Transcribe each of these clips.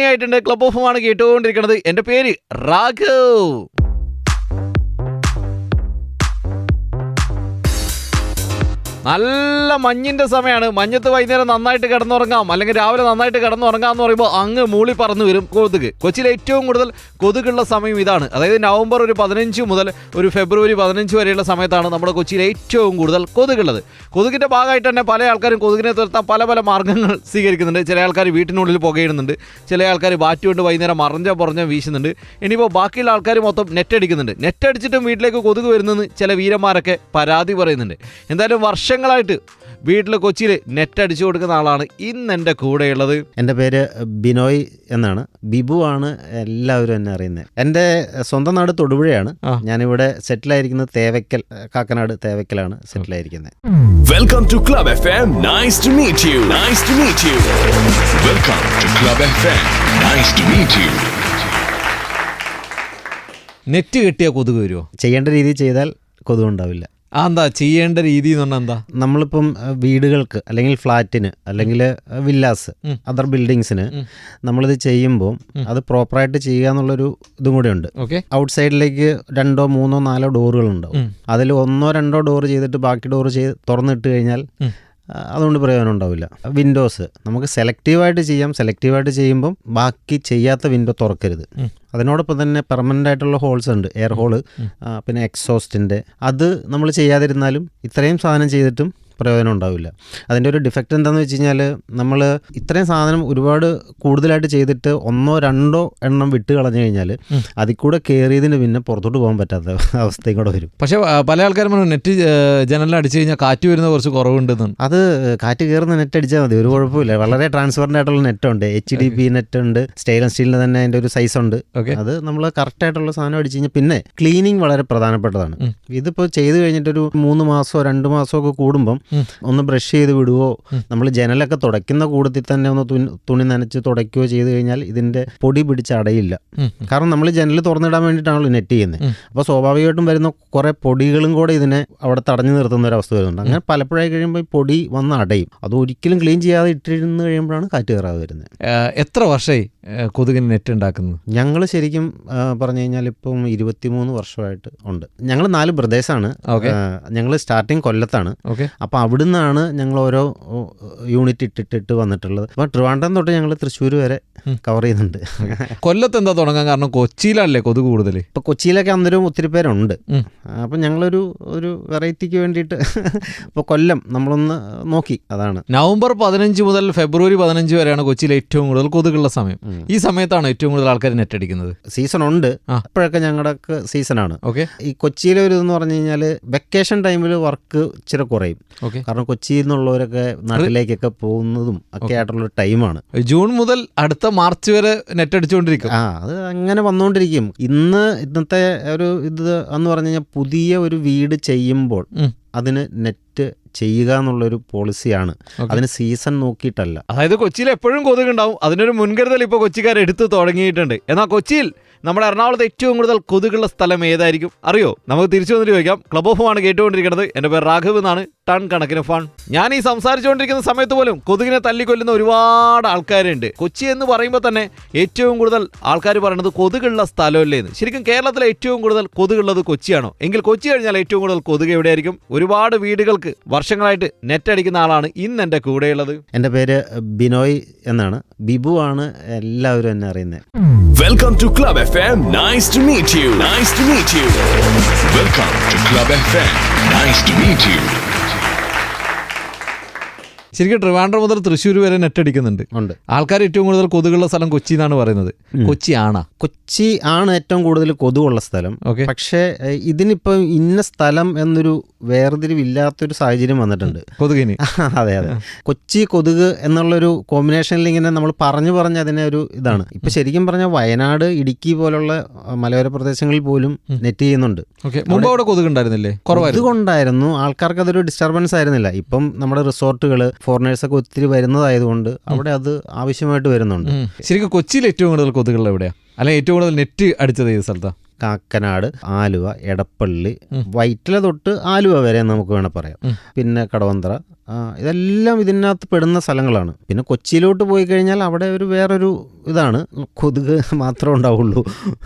ആയിട്ടുണ്ട്. Club of ആണ് കേട്ടുകൊണ്ടിരിക്കുന്നത്. എൻ്റെ പേര് രാഘവ്. നല്ല മഞ്ഞിൻ്റെ സമയമാണ്. മഞ്ഞത്ത് വൈകുന്നേരം നന്നായിട്ട് കിടന്നുറങ്ങാം, അല്ലെങ്കിൽ രാവിലെ നന്നായിട്ട് കിടന്നുറങ്ങാം എന്ന് പറയുമ്പോൾ അങ്ങ് മൂളി പറന്നു വരും കൊതുക്. കൊച്ചിയിൽ ഏറ്റവും കൂടുതൽ കൊതുകുള്ള സമയം ഇതാണ്. അതായത് നവംബർ 15 മുതൽ ഫെബ്രുവരി 15 വരെയുള്ള സമയത്താണ് നമ്മുടെ കൊച്ചിയിൽ ഏറ്റവും കൂടുതൽ കൊതുകുള്ളത്. കൊതുകിൻ്റെ ഭാഗമായിട്ട് തന്നെ പല ആൾക്കാരും കൊതുകിനെ തുരത്താൻ പല പല മാർഗ്ഗങ്ങൾ സ്വീകരിക്കുന്നുണ്ട്. ചില ആൾക്കാർ വീട്ടിനുള്ളിൽ പുകയിടുന്നുണ്ട്, ചില ആൾക്കാർ ബാറ്റ് കൊണ്ട് വൈകുന്നേരം മറഞ്ഞ വീശുന്നുണ്ട്. ഇനിയിപ്പോൾ ബാക്കിയുള്ള ആൾക്കാർ മൊത്തം നെറ്റടിക്കുന്നുണ്ട്. നെറ്റടിച്ചിട്ടും വീട്ടിലേക്ക് കൊതുക് വരുന്നെന്ന് ചില വീരന്മാരൊക്കെ പരാതി പറയുന്നുണ്ട്. എന്തായാലും വർഷങ്ങളായിട്ട് വീട്ടിൽ കൊച്ചിയിൽ നെറ്റ് അടിച്ചു കൊടുക്കുന്ന ആളാണ് ഇന്ന് എൻ്റെ കൂടെയുള്ളത്. എൻ്റെ പേര് ബിനോയ് എന്നാണ്. ബിബു ആണ് എല്ലാവരും എന്നെ അറിയുന്നത്. എൻ്റെ സ്വന്തം നാട് തൊടുപുഴയാണ്. ഞാനിവിടെ സെറ്റിലായിരിക്കുന്നത് തേവയ്ക്കൽ, കാക്കനാട് തേവയ്ക്കലാണ് സെറ്റിലായിരിക്കുന്നത്. Welcome to Club FM. Nice to meet you. Nice to meet you. Welcome to Club FM. Nice to meet you. Net കിട്ടിയ കൊതുക് വരുമോ? ചെയ്യേണ്ട രീതിയിൽ ചെയ്താൽ കൊതുകുണ്ടാവില്ല. എന്താ ചെയ്യേണ്ട രീതി എന്ന് പറഞ്ഞാൽ എന്താ? നമ്മളിപ്പം വീടുകൾക്ക് അല്ലെങ്കിൽ ഫ്ലാറ്റിന് അല്ലെങ്കിൽ വില്ലാസ് അതർ ബിൽഡിങ്സിന് നമ്മളിത് ചെയ്യുമ്പോൾ അത് പ്രോപ്പറായിട്ട് ചെയ്യുക എന്നുള്ളൊരു ഇതും കൂടെ ഉണ്ട്. ഔട്ട് സൈഡിലേക്ക് 2, 3, 4 ഡോറുകളുണ്ടാവും. അതിൽ 1, 2 ഡോർ ചെയ്തിട്ട് ബാക്കി ഡോർ തുറന്നിട്ട് കഴിഞ്ഞാൽ അതുകൊണ്ട് പ്രയോജനം ഉണ്ടാവില്ല. വിൻഡോസ് നമുക്ക് സെലക്റ്റീവായിട്ട് ചെയ്യാം. സെലക്റ്റീവായിട്ട് ചെയ്യുമ്പം ബാക്കി ചെയ്യാത്ത വിൻഡോ തുറക്കരുത്. അതിനോടൊപ്പം തന്നെ പെർമനൻ്റ് ആയിട്ടുള്ള ഹോൾസ് ഉണ്ട്, എയർ ഹോള്, പിന്നെ എക്സോസ്റ്റിൻ്റെ. അത് നമ്മൾ ചെയ്യാതിരുന്നാലും ഇത്രയും സാധനം ചെയ്തിട്ടും പ്രയോജനം ഉണ്ടാവില്ല. അതിൻ്റെ ഒരു ഡിഫക്റ്റ് എന്താണെന്ന് വെച്ച് കഴിഞ്ഞാൽ നമ്മൾ ഇത്രയും സാധനം ഒരുപാട് കൂടുതലായിട്ട് ചെയ്തിട്ട് 1, 2 എണ്ണം വിട്ട് കളഞ്ഞു കഴിഞ്ഞാൽ അതിൽ കൂടെ കയറിയതിന് പിന്നെ പുറത്തോട്ട് പോകാൻ പറ്റാത്ത അവസ്ഥയും കൂടെ വരും. പക്ഷേ പല ആൾക്കാരും നെറ്റ് ജനലിൽ അടിച്ചു കഴിഞ്ഞാൽ കാറ്റ് വരുന്ന കുറച്ച് കുറവുണ്ടെന്ന്. അത് കാറ്റ് കയറുന്ന നെറ്റ് അടിച്ചാൽ മതി, ഒരു കുഴപ്പമില്ല. വളരെ ട്രാൻസ്പെറൻ്റ് ആയിട്ടുള്ള നെറ്റുണ്ട്, HDP നെറ്റ് ഉണ്ട്, സ്റ്റെയിൻലെസ് സ്റ്റീലിൻ്റെ തന്നെ അതിൻ്റെ ഒരു സൈസ് ഉണ്ട്. അത് നമ്മൾ കറക്റ്റായിട്ടുള്ള സാധനം അടിച്ചു കഴിഞ്ഞാൽ പിന്നെ ക്ലീനിങ് വളരെ പ്രധാനപ്പെട്ടതാണ്. ഇതിപ്പോൾ ചെയ്ത് കഴിഞ്ഞിട്ടൊരു 3 മാസമോ 2 മാസമോ ഒക്കെ കൂടുമ്പം ഒന്ന് ബ്രഷ് ചെയ്ത് വിടുവോ, നമ്മൾ ജനലൊക്കെ തുടയ്ക്കുന്ന കൂടത്തിൽ തന്നെ ഒന്ന് തുണി നനച്ച് തുടയ്ക്കുകയോ ചെയ്ത് കഴിഞ്ഞാൽ ഇതിൻ്റെ പൊടി പിടിച്ച് അടയില്ല. കാരണം നമ്മൾ ജനൽ തുറന്നിടാൻ വേണ്ടിയിട്ടാണല്ലോ നെറ്റ് ചെയ്യുന്നത്. അപ്പോൾ സ്വാഭാവികമായിട്ടും വരുന്ന കുറേ പൊടികളും കൂടെ ഇതിനെ അവിടെ തടഞ്ഞു നിർത്തുന്ന ഒരു അവസ്ഥ വരുന്നുണ്ട്. അങ്ങനെ പലപ്പോഴായി കഴിയുമ്പോൾ ഈ പൊടി വന്ന് അടയും. അത് ഒരിക്കലും ക്ലീൻ ചെയ്യാതെ ഇട്ടിരുന്ന് കഴിയുമ്പോഴാണ് കാറ്റ് കയറാതെ വരുന്നത്. എത്ര വർഷമായി കൊതുകിന് നെറ്റ് ഉണ്ടാക്കുന്നത്? ഞങ്ങൾ ശരിക്കും പറഞ്ഞു കഴിഞ്ഞാൽ ഇപ്പം 23 വർഷമായിട്ട് ഉണ്ട്. ഞങ്ങൾ 4 ബ്രദേഴ്സാണ്. ഞങ്ങൾ സ്റ്റാർട്ടിങ് കൊല്ലത്താണ്. അപ്പോൾ അവിടുന്നാണ് ഞങ്ങൾ ഓരോ യൂണിറ്റ് ഇട്ടിട്ട് വന്നിട്ടുള്ളത്. അപ്പോൾ ട്രിവാൻഡ്രം തൊട്ട് ഞങ്ങൾ തൃശ്ശൂർ വരെ കവർ ചെയ്യുന്നുണ്ട്. കൊല്ലത്ത് എന്താ തുടങ്ങാൻ കാരണം? കൊച്ചിയിലല്ലേ കൊതുക് കൂടുതൽ? ഇപ്പോൾ കൊച്ചിയിലൊക്കെ അന്നേരം ഒത്തിരി പേരുണ്ട്. അപ്പം ഞങ്ങളൊരു വെറൈറ്റിക്ക് വേണ്ടിയിട്ട് ഇപ്പോൾ കൊല്ലം നമ്മളൊന്ന് നോക്കി. അതാണ് നവംബർ 15 മുതൽ ഫെബ്രുവരി 15 വരെയാണ് കൊച്ചിയിൽ ഏറ്റവും കൂടുതൽ കൊതുകുള്ള സമയം. ഈ സമയത്താണ് ഏറ്റവും കൂടുതൽ ആൾക്കാർ നെറ്റ് അടിക്കുന്നത്. സീസൺ ഉണ്ട്, അപ്പോഴൊക്കെ ഞങ്ങളുടെ സീസണാണ്. ഈ കൊച്ചിയിലെ ഒരു ഇതെന്ന് പറഞ്ഞു കഴിഞ്ഞാൽ വെക്കേഷൻ ടൈമിൽ വർക്ക് ഇച്ചിരി കുറയും. കാരണം കൊച്ചിയിൽ നിന്നുള്ളവരൊക്കെ നാട്ടിലേക്കൊക്കെ പോകുന്നതും ഒക്കെ ആയിട്ടുള്ളൊരു ടൈമാണ്. ജൂൺ മുതൽ അടുത്ത മാർച്ച് വരെ നെറ്റ് അടിച്ചുകൊണ്ടിരിക്കും. അത് അങ്ങനെ വന്നുകൊണ്ടിരിക്കും. ഇന്നത്തെ ഒരു ഇത് എന്ന് പറഞ്ഞു കഴിഞ്ഞാൽ പുതിയ ഒരു വീട് ചെയ്യുമ്പോൾ അതിന് നെറ്റ് ചെയ്യുക എന്നുള്ളൊരു പോളിസിയാണ്. അതിന് സീസൺ നോക്കിയിട്ടല്ല. അതായത് കൊച്ചിയിൽ എപ്പോഴും കൊതുകുണ്ടാവും, അതിനൊരു മുൻകരുതൽ ഇപ്പോൾ കൊച്ചിക്കാർ എടുത്ത് തുടങ്ങിയിട്ടുണ്ട്. എന്നാൽ കൊച്ചിയിൽ നമ്മുടെ എറണാകുളത്ത് ഏറ്റവും കൂടുതൽ കൊതുകുള്ള സ്ഥലം ഏതായിരിക്കും അറിയോ? നമുക്ക് തിരിച്ചു വന്നിട്ട് ചോദിക്കാം. ക്ലബ് ഓഫ് ആണ് കേട്ടുകൊണ്ടിരിക്കുന്നത്. എൻ്റെ പേര് രാഘവ് എന്നാണ്. ടൺ കണക്കിന് ഫൺ. ഞാൻ ഈ സംസാരിച്ചുകൊണ്ടിരിക്കുന്ന സമയത്ത് പോലും കൊതുകിനെ തല്ലിക്കൊല്ലുന്ന ഒരുപാട് ആൾക്കാരുണ്ട്. കൊച്ചി എന്ന് പറയുമ്പോൾ തന്നെ ഏറ്റവും കൂടുതൽ ആൾക്കാർ പറയുന്നത് കൊതുകുള്ള സ്ഥലമല്ലേന്ന്. ശരിക്കും കേരളത്തിലെ ഏറ്റവും കൂടുതൽ കൊതുകുള്ളത് കൊച്ചിയാണോ? എങ്കിൽ കൊച്ചി കഴിഞ്ഞാൽ ഏറ്റവും കൂടുതൽ കൊതുക് എവിടെയായിരിക്കും? ഒരുപാട് വീടുകൾക്ക് വർഷങ്ങളായിട്ട് നെറ്റ് അടിക്കുന്ന ആളാണ് ഇന്ന് എൻ്റെ കൂടെയുള്ളത്. എൻ്റെ പേര് ബിനോയ് എന്നാണ്. ബിബു ആണ് എല്ലാവരും എന്നെ അറിയുന്നത്. Welcome to Club FM. Nice to meet you. Nice to meet you. Welcome to Club FM. Nice to meet you. ശരിക്കും ട്രിവാൻഡ്രം മുതൽ തൃശ്ശൂർ വരെ നെറ്റ് അടിക്കുന്നുണ്ട്. ആൾക്കാർ ഏറ്റവും കൂടുതൽ കൊതുകുള്ള സ്ഥലം കൊച്ചി എന്നാണ് പറയുന്നത്. കൊച്ചി ആണ് ഏറ്റവും കൂടുതൽ കൊതുകുള്ള സ്ഥലം. പക്ഷേ ഇതിനിപ്പോൾ ഇന്ന സ്ഥലം എന്നൊരു വേർതിരിവില്ലാത്തൊരു സാഹചര്യം വന്നിട്ടുണ്ട് കൊതുകിന്. അതെ. കൊച്ചി കൊതുക് എന്നുള്ളൊരു കോമ്പിനേഷനിൽ ഇങ്ങനെ നമ്മൾ പറഞ്ഞ് അതിനെ ഒരു ഇതാണ്. ഇപ്പൊ ശരിക്കും പറഞ്ഞാൽ വയനാട്, ഇടുക്കി പോലുള്ള മലയോര പ്രദേശങ്ങളിൽ പോലും നെറ്റ് ചെയ്യുന്നുണ്ട്. മുമ്പ് അവിടെ കൊതുകുണ്ടായിരുന്നില്ലേ? കൊതുകുണ്ടായിരുന്നു. ആൾക്കാർക്ക് അതൊരു ഡിസ്റ്റർബൻസ് ആയിരുന്നില്ല. ഇപ്പം നമ്മുടെ റിസോർട്ടുകൾ ഫോറിനേഴ്സൊക്കെ ഒത്തിരി വരുന്നതായതുകൊണ്ട് അവിടെ അത് ആവശ്യമായിട്ട് വരുന്നുണ്ട്. ശരിക്കും കൊച്ചിയിൽ ഏറ്റവും കൂടുതൽ കൊതുകുകൾ എവിടെയാണ്? അല്ലെങ്കിൽ ഏറ്റവും കൂടുതൽ നെറ്റ് അടിച്ചത് ഏത് സ്ഥലത്താണ്? കാക്കനാട്, ആലുവ, എടപ്പള്ളി, വൈറ്റില തൊട്ട് ആലുവ വരെ നമുക്ക് വേണേൽ പറയാം. പിന്നെ കടവന്ത്ര, ഇതെല്ലാം ഇതിനകത്ത് പെടുന്ന സ്ഥലങ്ങളാണ്. പിന്നെ കൊച്ചിയിലോട്ട് പോയി കഴിഞ്ഞാൽ അവിടെ വേറൊരു ഇതാണ്, കൊതുക് മാത്രമേ ഉണ്ടാവുള്ളൂ.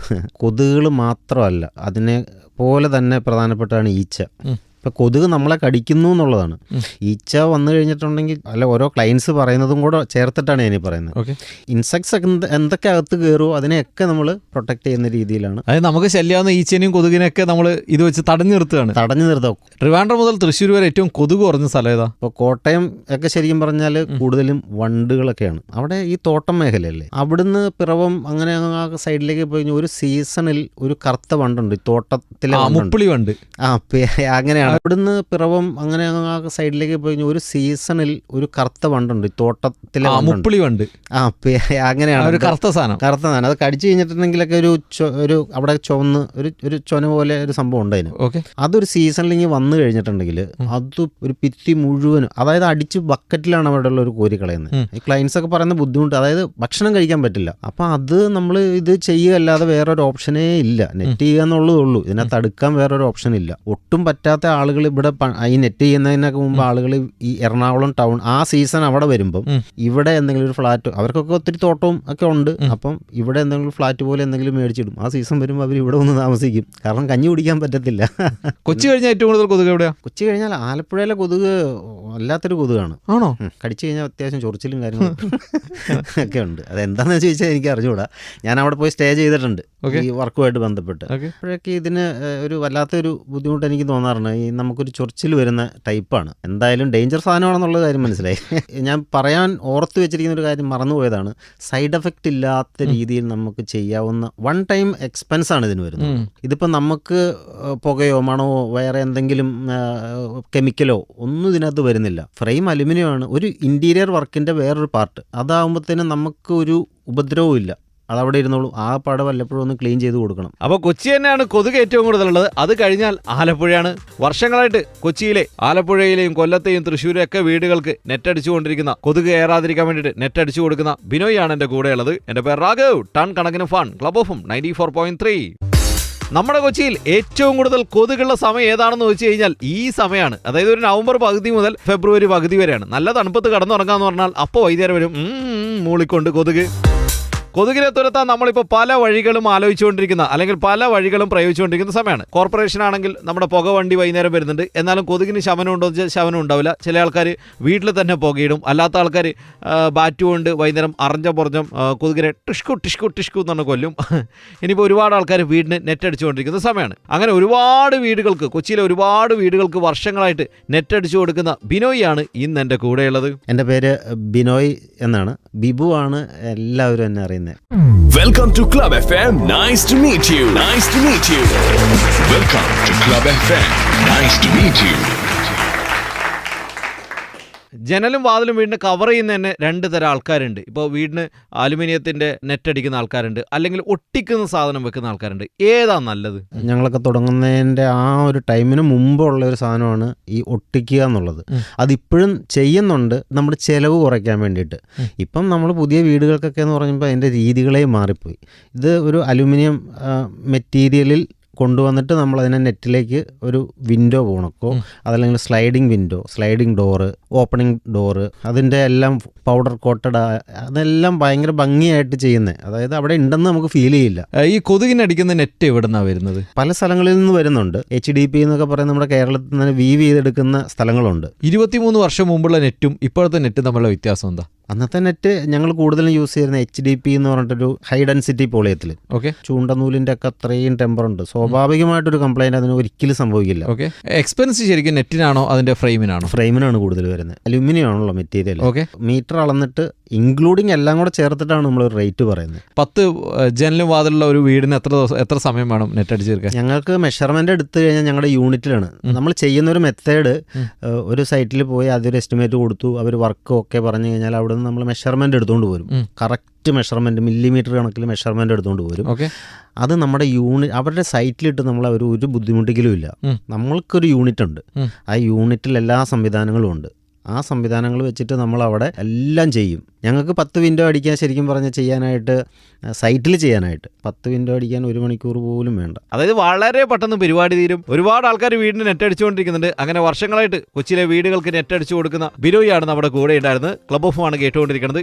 കൊതുകുകൾ മാത്രമല്ല, അതിനെ പോലെ തന്നെ പ്രധാനപ്പെട്ടാണ് ഈച്ച. ഇപ്പം കൊതുക് നമ്മളെ കടിക്കുന്നു എന്നുള്ളതാണ്. ഈച്ച വന്നു കഴിഞ്ഞിട്ടുണ്ടെങ്കിൽ ഓരോ ക്ലയൻസ് പറയുന്നതും കൂടെ ചേർത്തിട്ടാണ് ഞാൻ പറയുന്നത്. ഇൻസെക്ട്സ് എന്തൊക്കെ അകത്ത് കയറുമോ അതിനെയൊക്കെ നമ്മൾ പ്രൊട്ടക്ട് ചെയ്യുന്ന രീതിയിലാണ്. അതായത് നമുക്ക് ശല്യമാവുന്ന ഈച്ചനെയും കൊതുകിനെയൊക്കെ നമ്മൾ ഇത് വെച്ച് തടഞ്ഞു നിർത്തുകയാണ്. ട്രിവാൻഡ്രം മുതൽ തൃശ്ശൂർ വരെ ഏറ്റവും കൊതുക് കുറഞ്ഞ സ്ഥലം ഏതാ? ഇപ്പോൾ കോട്ടയം ഒക്കെ ശരിക്കും പറഞ്ഞാൽ കൂടുതലും വണ്ടുകളൊക്കെയാണ്. അവിടെ ഈ തോട്ടം മേഖലയല്ലേ, അവിടുന്ന് പിറവം അങ്ങനെ ആ സൈഡിലേക്ക് പോയി ഒരു സീസണിൽ ഒരു കറുത്ത വണ്ടുണ്ട്, തോട്ടത്തിലെ മുപ്പിളി വണ്ട്. അങ്ങനെയാണ്. അവിടുന്ന് പിറവം അങ്ങനെ ആ സൈഡിലേക്ക് പോയി ഒരു സീസണിൽ ഒരു കറുത്ത വണ്ടുണ്ട്, തോട്ടത്തിലെ മുപ്പിളി വണ്ട്. അങ്ങനെയാണ്, ഒരു കറുത്ത സാധനം. അത് കടിച്ചു കഴിഞ്ഞിട്ടുണ്ടെങ്കിലൊക്കെ ഒരു അവിടെ ചുവന്ന് ഒരു ചൊന പോലെ ഒരു സംഭവം ഉണ്ട് അതിന്. അതൊരു സീസണിലേക്ക് വന്നു കഴിഞ്ഞിട്ടുണ്ടെങ്കിൽ അത് ഒരു ഭിത്തി മുഴുവനും, അതായത് അടിച്ച് ബക്കറ്റിലാണ് അവിടെ ഉള്ള ഒരു കോരി കളയുന്നത്. ഈ ക്ലയൻസ് ഒക്കെ പറയുന്ന ബുദ്ധിമുട്ട്, അതായത് ഭക്ഷണം കഴിക്കാൻ പറ്റില്ല. അപ്പം അത് നമ്മൾ ഇത് ചെയ്യുകയല്ലാതെ വേറൊരു ഓപ്ഷനേ ഇല്ല. നെറ്റ് ചെയ്യുക എന്നുള്ളതേ ഉള്ളൂ, ഇതിനകത്ത് അടുക്കാൻ വേറൊരു ഓപ്ഷൻ ഇല്ല. ഒട്ടും പറ്റാത്ത ആളുകൾ ഇവിടെ ഈ നെറ്റ് ചെയ്യുന്നതിനൊക്കെ മുമ്പ് ആളുകൾ ഈ എറണാകുളം ടൗൺ ആ സീസൺ അവിടെ വരുമ്പം ഇവിടെ എന്തെങ്കിലും ഒരു ഫ്ലാറ്റ്, അവർക്കൊക്കെ ഒത്തിരി തോട്ടവും ഒക്കെ ഉണ്ട്, അപ്പം ഇവിടെ എന്തെങ്കിലും ഫ്ലാറ്റ് പോലെ എന്തെങ്കിലും മേടിച്ചിടും. ആ സീസൺ വരുമ്പോൾ അവർ ഇവിടെ വന്ന് താമസിക്കും, കാരണം കഞ്ഞി കുടിക്കാൻ പറ്റത്തില്ല. കൊച്ചി കഴിഞ്ഞാൽ ഏറ്റവും കൂടുതൽ കൊതുക് എവിടെയാ? കൊച്ചി കഴിഞ്ഞാൽ ആലപ്പുഴയിലെ കൊതുക് വല്ലാത്തൊരു കൊതുകാണ്. ആണോ? കടിച്ചു കഴിഞ്ഞാൽ അത്യാവശ്യം ചൊറിച്ചിലും കാര്യങ്ങളും ഒക്കെ ഉണ്ട്. അതെന്താണെന്ന് ചോദിച്ചാൽ എനിക്ക് അറിഞ്ഞുകൂടാ. ഞാൻ അവിടെ പോയി സ്റ്റേ ചെയ്തിട്ടുണ്ട് ഈ വർക്കുമായിട്ട് ബന്ധപ്പെട്ട്. അപ്പോഴൊക്കെ ഇതിന് ഒരു വല്ലാത്തൊരു ബുദ്ധിമുട്ട് എനിക്ക് തോന്നാറുണ്ട്. ഈ നമുക്കൊരു ചൊറിച്ചിൽ വരുന്ന ടൈപ്പാണ്. എന്തായാലും ഡേഞ്ചർ സാധനമാണെന്നുള്ള കാര്യം മനസ്സിലായി. ഞാൻ പറയാൻ ഓർത്ത് വെച്ചിരിക്കുന്ന ഒരു കാര്യം മറന്നുപോയതാണ്. സൈഡ് എഫക്റ്റ് ഇല്ലാത്ത രീതിയിൽ നമുക്ക് ചെയ്യാവുന്ന വൺ ടൈം എക്സ്പെൻസ് ആണ് ഇതിന് വരുന്നത്. ഇതിപ്പോൾ നമുക്ക് പുകയോ മണമോ വേറെ എന്തെങ്കിലും കെമിക്കലോ ഒന്നും ഇതിനകത്ത് വരുന്നില്ല. ഫ്രെയിം അലുമിനിയം ആണ്. ഒരു ഇൻറ്റീരിയർ വർക്കിൻ്റെ വേറൊരു പാർട്ട്. അതാകുമ്പോഴത്തേനും നമുക്ക് ഒരു ഉപദ്രവവും ഇല്ല, അതവിടെ ഇരുന്നോളൂ. ആ പട വല്ലപ്പോഴും ഒന്ന് ക്ലീൻ ചെയ്ത് കൊടുക്കണം. അപ്പോൾ കൊച്ചി തന്നെയാണ് കൊതുക് ഏറ്റവും കൂടുതലുള്ളത്. അത് കഴിഞ്ഞാൽ ആലപ്പുഴയാണ്. വർഷങ്ങളായിട്ട് കൊച്ചിയിലെ ആലപ്പുഴയിലെയും കൊല്ലത്തെയും തൃശ്ശൂരെയും ഒക്കെ വീടുകൾക്ക് നെറ്റ് അടിച്ചുകൊണ്ടിരിക്കുന്ന, കൊതുക് കയറാതിരിക്കാൻ വേണ്ടിയിട്ട് നെറ്റ് അടിച്ചു കൊടുക്കുന്ന ബിനോയ് ആണ് എൻ്റെ കൂടെയുള്ളത്. എൻ്റെ പേര് രാഘവ്. ടൺ കണക്കിന് ഫൺ. ക്ലബ് ഓഫും 94.3. നമ്മുടെ കൊച്ചിയിൽ ഏറ്റവും കൂടുതൽ കൊതുകുള്ള സമയം ഏതാണെന്ന് വെച്ച് കഴിഞ്ഞാൽ ഈ സമയമാണ്. അതായത് ഒരു നവംബർ പകുതി മുതൽ ഫെബ്രുവരി പകുതി വരെയാണ്. നല്ല തണുപ്പത്ത് കടന്നുറങ്ങാന്ന് പറഞ്ഞാൽ അപ്പോൾ വൈകുന്നേരം വരും മൂളിക്കൊണ്ട് കൊതുക്. കൊതുകിനെ തുരത്താൻ നമ്മളിപ്പോൾ പല വഴികളും ആലോചിച്ചുകൊണ്ടിരിക്കുന്ന, അല്ലെങ്കിൽ പല വഴികളും പ്രയോഗിച്ചുകൊണ്ടിരിക്കുന്ന സമയമാണ്. കോർപ്പറേഷൻ ആണെങ്കിൽ നമ്മുടെ പുക വണ്ടി വൈകുന്നേരം വരുന്നുണ്ട്. എന്നാലും കൊതുകിന് ശമനം ഉണ്ടോ എന്ന് വെച്ചാൽ ശമനം ഉണ്ടാവില്ല. ചില ആൾക്കാർ വീട്ടിൽ തന്നെ പുകയിടും. അല്ലാത്ത ആൾക്കാർ ബാറ്റ് കൊണ്ട് വൈകുന്നേരം അറിഞ്ഞ പുറഞ്ഞം കൊതുകിനെ ടിഷ്കു ടിഷ്കു ടിഷ്കു എന്ന് പറഞ്ഞ് കൊല്ലും. ഇനിയിപ്പോൾ ഒരുപാട് ആൾക്കാർ വീടിന് നെറ്റ് അടിച്ചുകൊണ്ടിരിക്കുന്ന സമയമാണ്. അങ്ങനെ ഒരുപാട് വീടുകൾക്ക്, കൊച്ചിയിലെ ഒരുപാട് വീടുകൾക്ക് വർഷങ്ങളായിട്ട് നെറ്റ് അടിച്ചു കൊടുക്കുന്ന ബിനോയ് ആണ് ഇന്ന് എൻ്റെ കൂടെയുള്ളത്. എൻ്റെ പേര് ബിനോയ് എന്നാണ്. ബിബു ആണ് എല്ലാവരും എന്നെ അറിയുന്നത്. Welcome to Club FM. Nice to meet you. Nice to meet you. Welcome to Club FM. Nice to meet you. ജനലും വാതിലും വീടിന് കവർ ചെയ്യുന്ന തന്നെ രണ്ട് തരം ആൾക്കാരുണ്ട്. ഇപ്പോൾ വീടിന് അലുമിനിയത്തിൻ്റെ നെറ്റ് അടിക്കുന്ന ആൾക്കാരുണ്ട്, അല്ലെങ്കിൽ ഒട്ടിക്കുന്ന സാധനം വെക്കുന്ന ആൾക്കാരുണ്ട്. ഏതാ നല്ലത്? ഞങ്ങളൊക്കെ തുടങ്ങുന്നതിൻ്റെ ആ ഒരു ടൈമിന് മുമ്പുള്ള ഒരു സാധനമാണ് ഈ ഒട്ടിക്കുക എന്നുള്ളത്. അതിപ്പോഴും ചെയ്യുന്നുണ്ട്, നമ്മുടെ ചിലവ് കുറയ്ക്കാൻ വേണ്ടിയിട്ട്. ഇപ്പം നമ്മൾ പുതിയ വീടുകൾക്കൊക്കെ എന്ന് പറയുമ്പോൾ അതിൻ്റെ രീതികളെ മാറിപ്പോയി. ഇത് ഒരു അലുമിനിയം മെറ്റീരിയലിൽ കൊണ്ടുവന്നിട്ട് നമ്മളതിനെ നെറ്റിലേക്ക് ഒരു വിൻഡോ പോണക്കോ, അതല്ലെങ്കിൽ sliding window, sliding door, opening door, അതിൻ്റെ എല്ലാം പൗഡർ കോട്ടഡ്, അതെല്ലാം ഭയങ്കര ഭംഗിയായിട്ട് ചെയ്യുന്നത്. അതായത് അവിടെ ഉണ്ടെന്ന് നമുക്ക് ഫീൽ ചെയ്യില്ല. ഈ കൊതുകിനടിക്കുന്ന നെറ്റ് എവിടെ നിന്നാണ് വരുന്നത്? പല സ്ഥലങ്ങളിൽ നിന്ന് വരുന്നുണ്ട്. HDP എന്നൊക്കെ പറയുന്നത് നമ്മുടെ കേരളത്തിൽ നിന്ന് വീവ് ചെയ്തെടുക്കുന്ന സ്ഥലങ്ങളുണ്ട്. 23 വർഷം മുമ്പുള്ള നെറ്റും ഇപ്പോഴത്തെ നെറ്റും തമ്മിലുള്ള വ്യത്യാസം എന്താ? അന്നത്തെ നെറ്റ് ഞങ്ങൾ കൂടുതലും യൂസ് ചെയ്യുന്ന HDP എന്ന് പറഞ്ഞിട്ടൊരു ഹൈ ഡെൻസിറ്റി പോളിയത്തിൽ. ചൂണ്ടനൂലിൻ്റെ ഒക്കെ അത്രയും ടെമ്പറുണ്ട്. സ്വാഭാവികമായിട്ടൊരു കംപ്ലൈൻറ്റ് അതിന് ഒരിക്കലും സംഭവിക്കില്ല. എക്സ്പെൻസ് ശരിക്കും നെറ്റിനാണോ അതിൻ്റെ ഫ്രെയിമിനാണോ? ഫ്രെയിമിനാണ് കൂടുതൽ വരുന്നത്. അലുമിനിയം ആണല്ലോ മെറ്റീരിയൽ. മീറ്റർ അളന്നിട്ട് ഇൻക്ലൂഡിങ് എല്ലാം കൂടെ ചേർത്തിട്ടാണ് നമ്മൾ റേറ്റ് പറയുന്നത്. 10 ജനലും വാതിലുള്ള ഒരു വീടിന് എത്ര സമയം വേണം നെറ്റ് അടിച്ചെടുക്കാൻ? ഞങ്ങൾക്ക് മെഷർമെൻ്റ് എടുത്തു കഴിഞ്ഞാൽ ഞങ്ങളുടെ യൂണിറ്റിലാണ് നമ്മൾ ചെയ്യുന്ന ഒരു മെത്തേഡ്. ഒരു സൈറ്റിൽ പോയി അതൊരു എസ്റ്റിമേറ്റ് കൊടുത്തു, അവർ വർക്ക് ഒക്കെ പറഞ്ഞു കഴിഞ്ഞാൽ അവിടെ നിന്ന് നമ്മൾ മെഷർമെൻ്റ് എടുത്തുകൊണ്ട് പോരും. കറക്റ്റ് മെഷർമെൻറ്റ്, മില്ലിമീറ്റർ കണക്കിൽ മെഷർമെൻ്റ് എടുത്തുകൊണ്ട് പോരും. അത് നമ്മുടെ അവരുടെ സൈറ്റിലിട്ട് നമ്മൾ ഒരു ബുദ്ധിമുട്ടിക്കലും ഇല്ല. നമ്മൾക്കൊരു യൂണിറ്റ് ഉണ്ട്. ആ യൂണിറ്റിൽ എല്ലാ സംവിധാനങ്ങളും ഉണ്ട്. ആ സംവിധാനങ്ങൾ വെച്ചിട്ട് നമ്മൾ അവിടെ എല്ലാം ചെയ്യും. ഞങ്ങൾക്ക് 10 വിൻഡോ അടിക്കാൻ ശരിക്കും പറഞ്ഞാൽ ചെയ്യാനായിട്ട് സൈറ്റിൽ ചെയ്യാനായിട്ട് 10 വിൻഡോ അടിക്കാൻ 1 മണിക്കൂർ പോലും വേണ്ട. അതായത് വളരെ പെട്ടെന്ന് പരിപാടി തീരും. ഒരുപാട് ആൾക്കാർ വീടിന് നെറ്റ് അടിച്ചുകൊണ്ടിരിക്കുന്നുണ്ട്. അങ്ങനെ വർഷങ്ങളായിട്ട് കൊച്ചിയിലെ വീടുകൾക്ക് നെറ്റ് അടിച്ചു കൊടുക്കുന്ന ബിനോയാണ് നമ്മുടെ കൂടെ ഉണ്ടായിരുന്നത്. ക്ലബ് ഓഫ് ആണ് കേട്ടുകൊണ്ടിരിക്കുന്നത്.